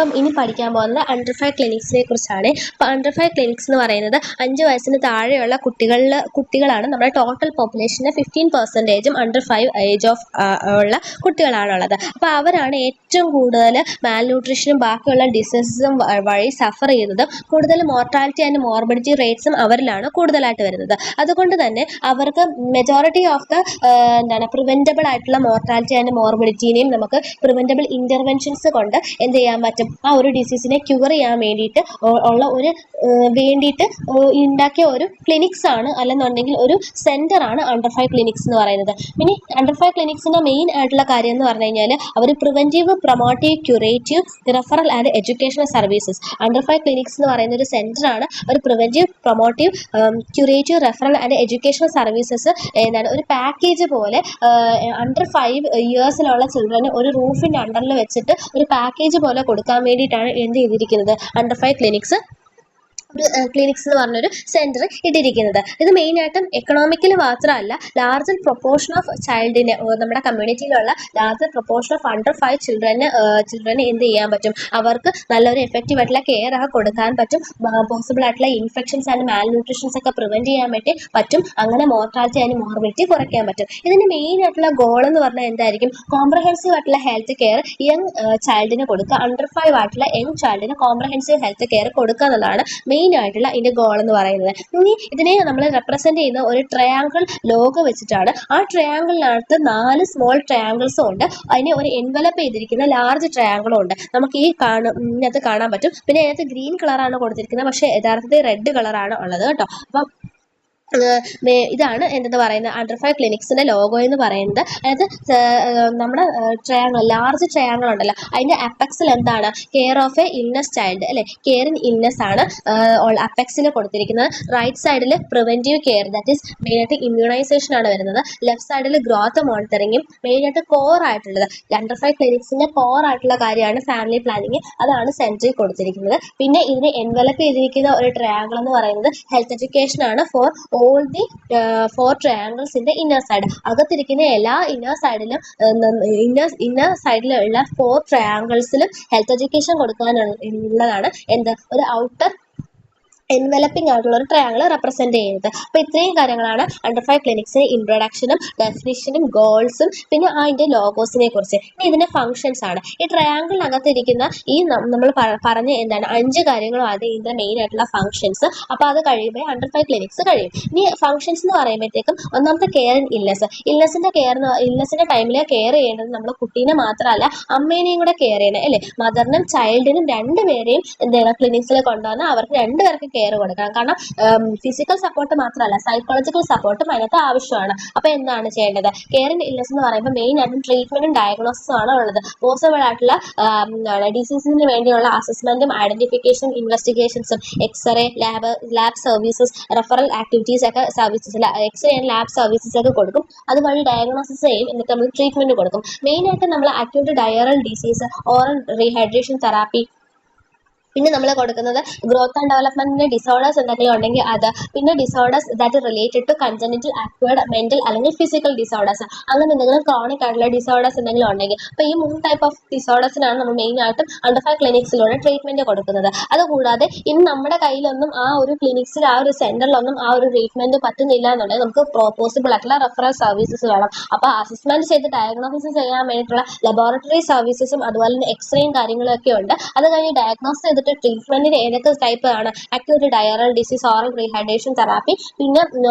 അപ്പം ഇനി പഠിക്കാൻ പോകുന്നത് അണ്ടർ 5 ക്ലിനിക്സിനെ കുറിച്ചാണ്. അപ്പോൾ അണ്ടർ 5 ക്ലിനിക്സ് എന്ന് പറയുന്നത് 5 വയസ്സിന് താഴെയുള്ള കുട്ടികളാണ്. നമ്മുടെ ടോട്ടൽ പോപ്പുലേഷൻ്റെ 15% അണ്ടർ 5 ഏജ് ഓഫ് ഉള്ള കുട്ടികളാണുള്ളത്. അപ്പോൾ അവരാണ് ഏറ്റവും കൂടുതൽ മാൽന്യൂട്രീഷനും ബാക്കിയുള്ള ഡിസീസസും വഴി സഫർ ചെയ്യുന്നത്. കൂടുതൽ മോർട്ടാലിറ്റി ആൻഡ് മോർബിഡിറ്റി റേറ്റ്സും അവരിലാണ് കൂടുതലായിട്ട് വരുന്നത്. അതുകൊണ്ട് തന്നെ അവർക്ക് മെജോറിറ്റി ഓഫ് ദ പ്രിവെൻറ്റബിൾ ആയിട്ടുള്ള മോർട്ടാലിറ്റി ആൻഡ് മോർബിഡിറ്റിനെയും നമുക്ക് പ്രിവെൻറ്റബിൾ ഇൻ്റർവെൻഷൻസ് കൊണ്ട് എന്ത് ചെയ്യാൻ പറ്റും, ആ ഒരു ഡിസീസിനെ ക്യൂർ ചെയ്യാൻ വേണ്ടിയിട്ട് ഉള്ള ഒരു ഉണ്ടാക്കിയ ഒരു ക്ലിനിക്സ് ആണ്, അല്ലെന്നുണ്ടെങ്കിൽ ഒരു സെൻറ്റർ ആണ് അണ്ടർ 5 ക്ലിനിക്സ് എന്ന് പറയുന്നത്. ഇനി അണ്ടർ 5 ക്ലിനിക്സിൻ്റെ മെയിൻ ആയിട്ടുള്ള കാര്യം എന്ന് പറഞ്ഞു കഴിഞ്ഞാൽ അവർ preventive, promotive, curative, referral and educational services. Under 5 clinics എന്ന് പറയുന്ന ഒരു സെൻറ്റർ ആണ്. ഒരു preventive, promotive, curative, referral and educational services ഒരു പാക്കേജ് പോലെ അണ്ടർ 5 ഇയേഴ്സിലുള്ള ചിൽഡ്രന് ഒരു റൂഫിൻ്റെ അണ്ടറിൽ വെച്ചിട്ട് ഒരു പാക്കേജ് പോലെ കൊടുക്കാൻ വേണ്ടിയിട്ടാണ് എന്ത് ചെയ്തിരിക്കുന്നത്, അണ്ടർ 5 ക്ലിനിക്സ് എന്ന് പറഞ്ഞൊരു സെൻറ്റർ ഇട്ടിരിക്കുന്നത്. ഇത് മെയിനായിട്ടും എക്കണോമിക്കലി മാത്രമല്ല, ലാർജർ പ്രൊപ്പോർഷൻ ഓഫ് ചൈൽഡിനെ, നമ്മുടെ കമ്മ്യൂണിറ്റിയിലുള്ള ലാർജർ പ്രൊപ്പോർഷൻ ഓഫ് അണ്ടർ 5 ചിൽഡ്രന് എന്ത് ചെയ്യാൻ പറ്റും, അവർക്ക് നല്ലൊരു എഫക്റ്റീവ് ആയിട്ടുള്ള കെയർ ഒക്കെ കൊടുക്കാൻ പറ്റും. പോസിബിൾ ആയിട്ടുള്ള ഇൻഫെക്ഷൻസ് ആൻഡ് മാൽ ന്യൂട്രീഷൻസ് ഒക്കെ പ്രിവെൻറ്റ് ചെയ്യാൻ വേണ്ടി പറ്റും. അങ്ങനെ മോർട്ടാലിറ്റി ആൻഡ് മോർബിഡിറ്റി കുറയ്ക്കാൻ പറ്റും. ഇതിൻ്റെ മെയിൻ ആയിട്ടുള്ള ഗോൾ എന്ന് പറഞ്ഞാൽ എന്തായിരിക്കും, കോംപ്രഹെൻസീവ് ആയിട്ടുള്ള ഹെൽത്ത് കെയർ യങ് ചൈൽഡിന് കൊടുക്കുക. അണ്ടർ 5 ആയിട്ടുള്ള യങ് ചൈൽഡിന് കോംപ്രഹെൻസീവ് ഹെൽത്ത് കെയർ കൊടുക്കുക എന്നുള്ളതാണ് മെയിൻ ആയിട്ടുള്ള ഇതിൻ്റെ ഗോൾ എന്ന് പറയുന്നത്. ഇനി ഇതിനെ നമ്മൾ റെപ്രസെൻറ്റ് ചെയ്യുന്ന ഒരു ട്രയാങ്കിൾ ലോഗോ വെച്ചിട്ടാണ്. ആ ട്രയാങ്കിളിനകത്ത് 4 സ്മോൾ ട്രയാങ്കിൾസും ഉണ്ട്. അതിനെ ഒരു എൻവലപ്പ് ചെയ്തിരിക്കുന്ന ലാർജ് ട്രയാങ്കിളും ഉണ്ട്. നമുക്ക് ഇതിനകത്ത് കാണാൻ പറ്റും. പിന്നെ അതിനകത്ത് ഗ്രീൻ കളറാണ് കൊടുത്തിരിക്കുന്നത്, പക്ഷേ യഥാർത്ഥത്തിൽ റെഡ് കളറാണ് ഉള്ളത് കേട്ടോ. അപ്പം ഇതാണ് എന്തെന്ന് പറയുന്നത് അണ്ടർ 5 ക്ലിനിക്സിൻ്റെ ലോഗോ എന്ന് പറയുന്നത്. അതായത് നമ്മുടെ ട്രയാങ്കിൾ, ലാർജ് ട്രയാങ്കിൾ ഉണ്ടല്ലോ, അതിൻ്റെ അപ്പെക്സിൽ എന്താണ്, care of A illness child അല്ലേ, കെയർ ഇൻ ഇൽനെസ് ആണ് അപ്പെക്സിൽ കൊടുത്തിരിക്കുന്നത്. റൈറ്റ് സൈഡിൽ പ്രിവെൻറ്റീവ് കെയർ, ദാറ്റ് ഈസ് മെയിനായിട്ട് ഇമ്മ്യൂണൈസേഷൻ ആണ് വരുന്നത്. ലെഫ്റ്റ് സൈഡിൽ ഗ്രോത്ത് മോണിറ്ററിങ്ങും മെയിനായിട്ട് കോർ ആയിട്ടുള്ളത്. അണ്ടർ 5 ക്ലിനിക്സിൻ്റെ കോർ ആയിട്ടുള്ള കാര്യമാണ് ഫാമിലി പ്ലാനിങ്. അതാണ് സെൻട്രിൽ കൊടുത്തിരിക്കുന്നത്. പിന്നെ ഇതിനെ എൻവലപ്പ് ചെയ്തിരിക്കുന്ന ഒരു ട്രയാങ്കിൾ എന്ന് പറയുന്നത് ഹെൽത്ത് എഡ്യൂക്കേഷൻ ആണ് four all the 4 triangles in the inner side. അകത്തിരിക്കുന്ന എല്ലാ ഇന്നർ സൈഡിലുള്ള 4 ട്രയാങ്കിൾസിലും ഹെൽത്ത് എഡ്യൂക്കേഷൻ കൊടുക്കാനുള്ളതാണ് എന്ത്, ഒരു ഔട്ടർ എൻവലപ്പിംഗ് ആയിട്ടുള്ള ഒരു ട്രയാങ്കിൾ റെപ്രസെൻറ്റ് ചെയ്യുന്നത്. അപ്പോൾ ഇത്രയും കാര്യങ്ങളാണ് അണ്ടർ 5 ക്ലിനിക്സിന് ഇൻട്രൊഡക്ഷനും ഡെഫിനിഷനും ഗോൾസും പിന്നെ അതിൻ്റെ ലോഗോസിനെ കുറിച്ച്. ഇനി ഇതിൻ്റെ ഫംഗ്ഷൻസ് ആണ്. ഈ ട്രയാങ്കിളിനകത്തിരിക്കുന്ന ഈ നമ്മൾ പറഞ്ഞ എന്താണ് 5 കാര്യങ്ങളും അത് ഇതിൻ്റെ മെയിൻ ആയിട്ടുള്ള ഫംഗ്ഷൻസ്. അപ്പോൾ അത് കഴിയുമ്പോൾ അണ്ടർ 5 ക്ലിനിക്സ് കഴിയും. ഇനി ഫംഗ്ഷൻസ് എന്ന് പറയുമ്പോഴത്തേക്കും ഒന്നാമത്തെ കെയർ ഇൻ ഇൽനെസ്സിൻ്റെ ടൈമിൽ കെയർ ചെയ്യേണ്ടത് നമ്മൾ കുട്ടീനെ മാത്രമല്ല അമ്മേനെയും കൂടെ കെയർ ചെയ്യണം അല്ലേ. മദറിനും ചൈൽഡിനും രണ്ടുപേരെയും എന്താണ് ക്ലിനിക്സിൽ കൊണ്ടുവന്ന് അവർക്ക് രണ്ടുപേർക്ക് കെയർ കൊടുക്കണം. കാരണം ഫിസിക്കൽ സപ്പോർട്ട് മാത്രമല്ല സൈക്കോളജിക്കൽ സപ്പോർട്ടും അതിനകത്ത് ആവശ്യമാണ്. അപ്പോൾ എന്താണ് ചെയ്യേണ്ടത്, കെയർ ഇൻ ഇൽനെസ് എന്ന് പറയുമ്പോൾ മെയിൻ ആയിട്ടും ട്രീറ്റ്മെന്റും ഡയഗ്നോസിസും ആണ് ഉള്ളത്. പോസിബിൾ ആയിട്ടുള്ള ഡിസീസിന് വേണ്ടിയുള്ള അസസ്മെന്റും ഐഡന്റിഫിക്കേഷനും ഇൻവെസ്റ്റിഗേഷൻസും x-ray, lab services, referral activities ഒക്കെ services, x-ray and lab services ഒക്കെ കൊടുക്കും. അതുവഴി ഡയഗ്നോസിസ് ചെയ്യും, എന്നിട്ട് നമ്മൾ ട്രീറ്റ്മെന്റ് കൊടുക്കും. മെയിനായിട്ട് നമ്മൾ acute diarrhoeal disease, oral rehydration therapy, പിന്നെ നമ്മൾ കൊടുക്കുന്നത് ഗ്രോത്ത് ആൻഡ് ഡെവലപ്മെന്റിന്റെ ഡിസോർഡേഴ്സ് എന്തെങ്കിലും ഉണ്ടെങ്കിൽ അത്, പിന്നെ disorders that related to congenital, acquired, mental അല്ലെങ്കിൽ ഫിസിക്കൽ ഡിസോർഡേഴ്സ്, അങ്ങനെ എന്തെങ്കിലും ക്രോണിക് ആയിട്ടുള്ള ഡിസോർഡേഴ്സ് എന്തെങ്കിലും ഉണ്ടെങ്കിൽ. അപ്പോൾ ഈ 3 ടൈപ്പ് ഓഫ് ഡിസോർഡേഴ്സിനാണ് നമ്മൾ മെയിൻ ആയിട്ടും അണ്ടർ 5 ക്ലിനിക്സിലൂടെ ട്രീറ്റ്മെന്റ് കൊടുക്കുന്നത്. അതുകൂടാതെ ഇനി നമ്മുടെ കയ്യിലൊന്നും ആ ഒരു ക്ലിനിക്സിൽ, ആ ഒരു സെന്ററിലൊന്നും ആ ഒരു ട്രീറ്റ്മെന്റ് പറ്റുന്നില്ല എന്നുണ്ടെങ്കിൽ നമുക്ക് പോസിബിൾ ആയിട്ടുള്ള റെഫറൽ സർവീസസ് വേണം. അപ്പോൾ അസസ്മെന്റ് ചെയ്ത് ഡയഗ്നോസിസ് ചെയ്യാൻ വേണ്ടിയിട്ടുള്ള ലബോറട്ടറി സർവീസസും അതുപോലെ തന്നെ എക്സ്റേയും കാര്യങ്ങളൊക്കെ ഉണ്ട്. അത് കഴിഞ്ഞ് ഡയഗ്നോസ് ചെയ്തിട്ട് ട്രീറ്റ്മെന്റിന് ഏതൊക്കെ ടൈപ്പ് ആണ്, acute diarrhoeal disease, oral rehydration therapy, പിന്നെ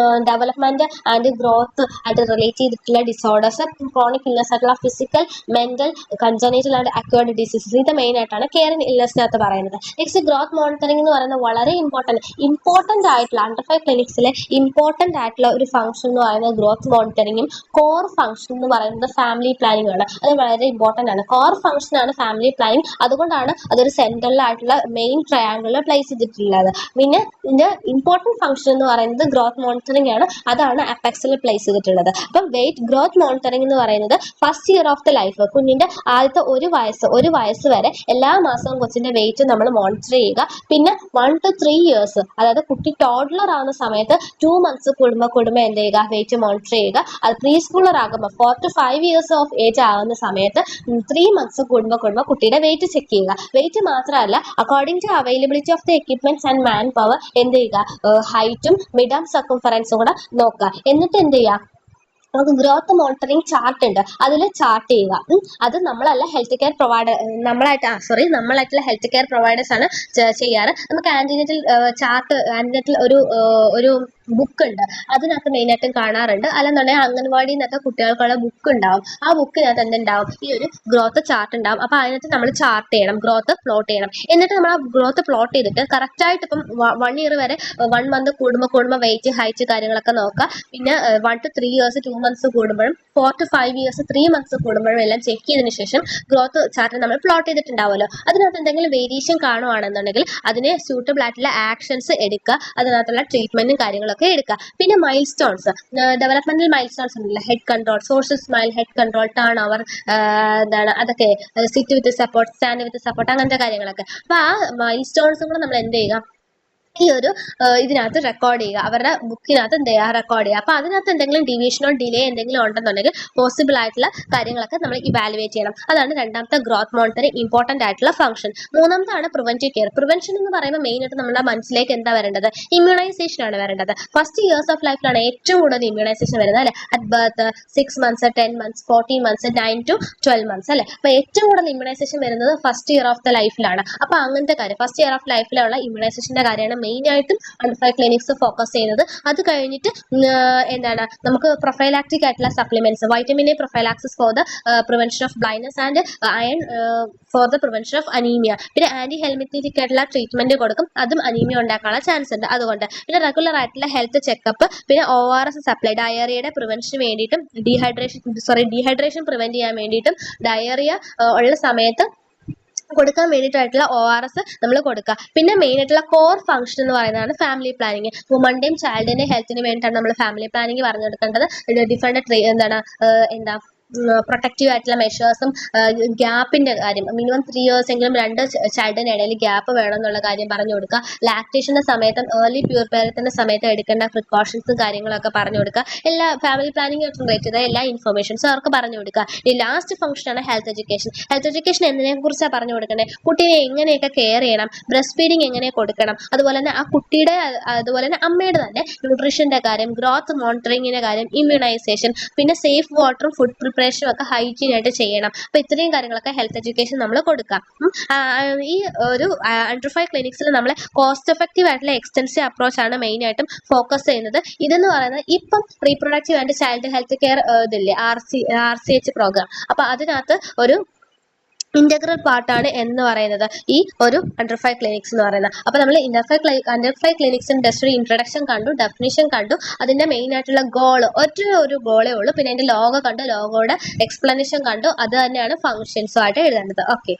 ഡെവലപ്മെന്റ് ആൻഡ് ഗ്രോത്ത് ആയിട്ട് റിലേറ്റ് ചെയ്തിട്ടുള്ള ഡിസോർഡേഴ്സ്, ക്രോണിക് ഇൽനെസ് ആയിട്ടുള്ള physical, mental, congenital and acquired diseases. ഇത് മെയിൻ ആയിട്ടാണ് കെയർ ഇൻ ഇൽനെസ്സിനകത്ത് പറയുന്നത്. നെക്സ്റ്റ് ഗ്രോത്ത് മോണിറ്ററിംഗ് എന്ന് പറയുന്നത് വളരെ ഇമ്പോർട്ടൻ്റ് ആയിട്ടുള്ള അണ്ടർ 5 ക്ലിനിക്സിലെ ഇമ്പോർട്ടൻ്റ് ആയിട്ടുള്ള ഒരു ഫംഗ്ഷൻ എന്ന് പറയുന്നത് ഗ്രോത്ത് മോണിറ്ററിങ്ങും കോർ ഫംഗ്ഷൻ എന്ന് പറയുന്നത് ഫാമിലി പ്ലാനിംഗ് ആണ്. അത് വളരെ ഇമ്പോർട്ടൻ്റ് ആണ്. കോർ ഫംഗ്ഷൻ ആണ് ഫാമിലി പ്ലാനിംഗ്. അതുകൊണ്ടാണ് അതൊരു സെൻട്രലായിട്ടുള്ള മെയിൻ ട്രയാങ്കിളിൽ പ്ലേസ് ചെയ്തിട്ടുള്ളത്. പിന്നെ ഇതിന്റെ ഇമ്പോർട്ടൻറ്റ് ഫംഗ്ഷൻ എന്ന് പറയുന്നത് ഗ്രോത്ത് മോണിറ്ററിംഗ് ആണ്. അതാണ് അപ്പെക്സിൽ പ്ലേസ് ചെയ്തിട്ടുള്ളത്. അപ്പം വെയിറ്റ് ഗ്രോത്ത് മോണിറ്ററിംഗ് എന്ന് പറയുന്നത് first year of the life, കുഞ്ഞിന്റെ ആദ്യത്തെ ഒരു വയസ്സ് വരെ എല്ലാ മാസവും കൊച്ചിന്റെ വെയിറ്റ് നമ്മൾ മോണിറ്റർ ചെയ്യുക. പിന്നെ 1 to 3 years, അതായത് കുട്ടി ടോഡ്ലർ ആവുന്ന സമയത്ത് 2 months കൂടുമ്പോൾ എന്ത് ചെയ്യുക, വെയിറ്റ് മോണിറ്റർ ചെയ്യുക. അത് പ്രീ സ്കൂളർ ആകുമ്പോൾ 4 to 5 years ഓഫ് ഏജ് ആകുന്ന സമയത്ത് 3 months കൂടുമ്പോൾ കുട്ടിയുടെ വെയിറ്റ് ചെക്ക് ചെയ്യുക. വെയിറ്റ് മാത്രമല്ല, according to availability of the equipments and manpower എന്ത് ചെയ്യുക, ഹൈറ്റും മിഡ് ആം സർക്കംഫറൻസും കൂടെ നോക്കുക. എന്നിട്ട് എന്ത് ചെയ്യുക, നമുക്ക് ഗ്രോത്ത് മോണിറ്ററിംഗ് ചാർട്ട് ഉണ്ട്, അതിൽ ചാർട്ട് ചെയ്യുക. അത് നമ്മളല്ല ഹെൽത്ത് കെയർ പ്രൊവൈഡർ, നമ്മളായിട്ടുള്ള ഹെൽത്ത് കെയർ പ്രൊവൈഡേഴ്സ് ആണ് ചെയ്യാറ്. നമുക്ക് ആന്റിനേറ്റൽ ചാർട്ട്, ആന്റിനേറ്റൽ ഒരു ബുക്ക് ഉണ്ട്, അതിനകത്ത് മെയിനായിട്ടും കാണാറുണ്ട്. അല്ലെന്നുണ്ടെങ്കിൽ അംഗൻവാടിയിൽ നിന്നൊക്കെ കുട്ടികൾക്കുള്ള ബുക്ക് ഉണ്ടാവും. ആ ബുക്കിനകത്ത് എന്തുണ്ടാവും, ഈ ഒരു ഗ്രോത്ത് ചാർട്ട് ഉണ്ടാവും. അപ്പോൾ അതിനകത്ത് നമ്മൾ ചാർട്ട് ചെയ്യണം, ഗ്രോത്ത് പ്ലോട്ട് ചെയ്യണം. എന്നിട്ട് നമ്മൾ ആ ഗ്രോത്ത് പ്ലോട്ട് ചെയ്തിട്ട് കറക്റ്റായിട്ട് ഇപ്പം 1 year വരെ 1 month കൂടുമ്പോൾ വെയിറ്റ് ഹൈറ്റ് കാര്യങ്ങളൊക്കെ നോക്കുക. പിന്നെ 1 to 3 years 2 months കൂടുമ്പോഴും 4 to 5 years 3 months കൂടുമ്പോഴും എല്ലാം ചെക്ക് ചെയ്തതിന് ശേഷം ഗ്രോത്ത് ചാർട്ട് നമ്മൾ പ്ലോട്ട് ചെയ്തിട്ടുണ്ടാവുമല്ലോ. അതിനകത്ത് എന്തെങ്കിലും വേരിയേഷൻ കാണുവാണെന്നുണ്ടെങ്കിൽ അതിന് സ്യൂട്ടബിൾ ആയിട്ടുള്ള ആക്ഷൻസ് എടുക്കുക, അതിനകത്തുള്ള ട്രീറ്റ്മെന്റും കാര്യങ്ങളൊക്കെ എടുക്കുക. പിന്നെ milestones, developmental milestones ഉണ്ടല്ലോ, head control, social smile, head control, turn over, എന്താണ് അതൊക്കെ, sit with support, stand with support, അങ്ങനത്തെ കാര്യങ്ങളൊക്കെ. അപ്പോൾ ആ മൈൽ സ്റ്റോൺസും കൂടെ നമ്മൾ എന്ത് ചെയ്യുക, ഈ ഒരു ഇതിനകത്ത് റെക്കോർഡ് ചെയ്യുക, അവരുടെ ബുക്കിനകത്ത് എന്ത് ചെയ്യുക, റെക്കോർഡ് ചെയ്യുക. അപ്പോൾ അതിനകത്ത് എന്തെങ്കിലും ഡീവിയേഷനോ ഡിലേ എന്തെങ്കിലും ഉണ്ടെന്നുണ്ടെങ്കിൽ പോസിബിൾ ആയിട്ടുള്ള കാര്യങ്ങളൊക്കെ നമ്മൾ ഇവാലുവേറ്റ് ചെയ്യണം. അതാണ് രണ്ടാമത്തെ ഗ്രോത്ത് മോണിറ്ററിംഗ് ഇമ്പോർട്ടൻ്റ് ആയിട്ടുള്ള ഫംഗ്ഷൻ. മൂന്നാമതാണ് പ്രിവെന്റീവ് കെയർ. പ്രിവെൻഷൻ എന്ന് പറയുമ്പോൾ മെയിനായിട്ട് നമ്മുടെ മനസ്സിലേക്ക് എന്താ വരേണ്ടത്, ഇമ്മ്യൂണൈസേഷൻ ആണ് വരേണ്ടത്. ഫസ്റ്റ് ഇയേഴ്സ് ഓഫ് ലൈഫിലാണ് ഏറ്റവും കൂടുതൽ ഇമ്മ്യൂണൈസേഷൻ വരുന്നത് അല്ലേ. At birth 6 months, 10 months, 14 months, 9 to 12 months അല്ലേ. അപ്പോൾ ഏറ്റവും കൂടുതൽ ഇമ്മ്യൂണൈസേഷൻ വരുന്നത് ഫസ്റ്റ് ഇയർ ഓഫ് ദ ലൈഫിലാണ്. അപ്പോൾ അങ്ങനത്തെ കാര്യം, ഫസ്റ്റ് ഇയർ ഓഫ് ലൈഫിലുള്ള ഇമ്മ്യൂണൈസേഷൻ്റെ കാര്യമാണ് മെയിനായിട്ടും അണ്ടർ 5 ക്ലിനിക്സ് ഫോക്കസ് ചെയ്യുന്നത്. അത് കഴിഞ്ഞിട്ട് എന്താണ്, നമുക്ക് പ്രൊഫൈലാക്റ്റിക് ആയിട്ടുള്ള supplements, vitamin A prophylaxis for the prevention of blindness and iron for the prevention of anaemia. പിന്നെ ആന്റി ഹെൽമിറ്റിക് ആയിട്ടുള്ള ട്രീറ്റ്മെന്റ് കൊടുക്കും, അതും അനീമിയ ഉണ്ടാക്കാനുള്ള ചാൻസ് ഉണ്ട്. അതുകൊണ്ട് പിന്നെ റെഗുലർ ആയിട്ടുള്ള ഹെൽത്ത് ചെക്കപ്പ്, പിന്നെ ORS സപ്ലൈ, ഡയറിയയുടെ പ്രിവെൻഷന് വേണ്ടിയിട്ടും ഡീഹൈഡ്രേഷൻ പ്രിവെന്റ് ചെയ്യാൻ വേണ്ടിയിട്ടും ഡയറിയ ഉള്ള സമയത്ത് കൊടുക്കാൻ വേണ്ടിയിട്ടായിട്ടുള്ള ORS നമ്മൾ കൊടുക്കുക. പിന്നെ മെയിൻ ആയിട്ടുള്ള കോർ ഫംഗ്ഷൻ എന്ന് പറയുന്നതാണ് ഫാമിലി പ്ലാനിങ്. വുമന്റെയും ചൈൽഡിന്റെയും ഹെൽത്തിന് വേണ്ടിയിട്ടാണ് നമ്മൾ ഫാമിലി പ്ലാനിങ് പറഞ്ഞു കൊടുക്കേണ്ടത്. ഡിഫറെന്റ് പ്രൊട്ടക്റ്റീവ് ആയിട്ടുള്ള മെഷേഴ്സും ഗ്യാപ്പിന്റെ കാര്യം, മിനിമം 3 years എങ്കിലും 2 ചൈൽഡിന് ഇടയിൽ ഗ്യാപ്പ് വേണം എന്നുള്ള കാര്യം പറഞ്ഞു കൊടുക്കുക. ലാക്ടേഷന്റെ സമയത്തും ഏർലി പ്യൂർ പേരത്തിന്റെ സമയത്ത് എടുക്കേണ്ട പ്രിക്കോഷൻസും കാര്യങ്ങളൊക്കെ പറഞ്ഞു കൊടുക്കുക. എല്ലാ ഫാമിലി പ്ലാനിങ് റിലേറ്റ് ചെയ്ത എല്ലാ ഇൻഫർമേഷൻസും അവർക്ക് പറഞ്ഞു കൊടുക്കുക. ഈ ലാസ്റ്റ് ഫംഗ്ഷനാണ് ഹെൽത്ത് എഡ്യൂക്കേഷൻ. ഹെൽത്ത് എഡ്യൂക്കേഷൻ എന്നതിനെ കുറിച്ചാണ് പറഞ്ഞു കൊടുക്കേണ്ടത്, കുട്ടിയെ എങ്ങനെയൊക്കെ കെയർ ചെയ്യണം, ബ്രസ്റ്റ് ഫീഡിങ് എങ്ങനെ കൊടുക്കണം, അതുപോലെ തന്നെ ആ കുട്ടിയുടെ അതുപോലെ തന്നെ അമ്മയുടെ തന്നെ ന്യൂട്രീഷന്റെ കാര്യം, ഗ്രോത്ത് മോണിറ്ററിങ്ങിന്റെ കാര്യം, ഇമ്മ്യൂണൈസേഷൻ, പിന്നെ സേഫ് വാട്ടറും ഫുഡ് പ്രിപ്പറേഷനും ഒക്കെ ഹൈജീൻ ആയിട്ട് ചെയ്യണം. അപ്പോൾ ഇത്രയും കാര്യങ്ങളൊക്കെ ഹെൽത്ത് എഡ്യൂക്കേഷൻ നമ്മൾ കൊടുക്കാം. ഈ ഒരു അണ്ടർ 5 ക്ലിനിക്സിൽ നമ്മൾ കോസ്റ്റ് എഫക്റ്റീവ് ആയിട്ടുള്ള എക്സ്റ്റൻസീവ് അപ്രോച്ചാണ് മെയിനായിട്ടും ഫോക്കസ് ചെയ്യുന്നത്. ഇതെന്ന് പറയുന്നത് ഇപ്പം reproductive and child health care ഇതില്ലേ, RCH പ്രോഗ്രാം, അപ്പോൾ അതിനകത്ത് ഒരു ഇന്റഗ്രൽ പാർട്ടാണ് എന്ന് പറയുന്നത് ഈ ഒരു അണ്ടർ 5 ക്ലിനിക്സ് എന്ന് പറയുന്നത്. അപ്പോൾ നമ്മൾ അണ്ടർ 5 ക്ലിനിക്സിന് ജസ്റ്റ് ഒരു ഇൻട്രൊഡക്ഷൻ കണ്ടു, ഡെഫിനിഷൻ കണ്ടു, അതിന്റെ മെയിൻ ആയിട്ടുള്ള ഗോൾ ഒരു ഗോളേ ഉള്ളൂ. പിന്നെ അതിന്റെ ലോഗോ കണ്ടു, ലോഗോയുടെ എക്സ്പ്ലനേഷൻ കണ്ടു, അത് തന്നെയാണ് ഫംഗ്ഷൻസുമായിട്ട് എഴുതേണ്ടത്. ഓക്കെ.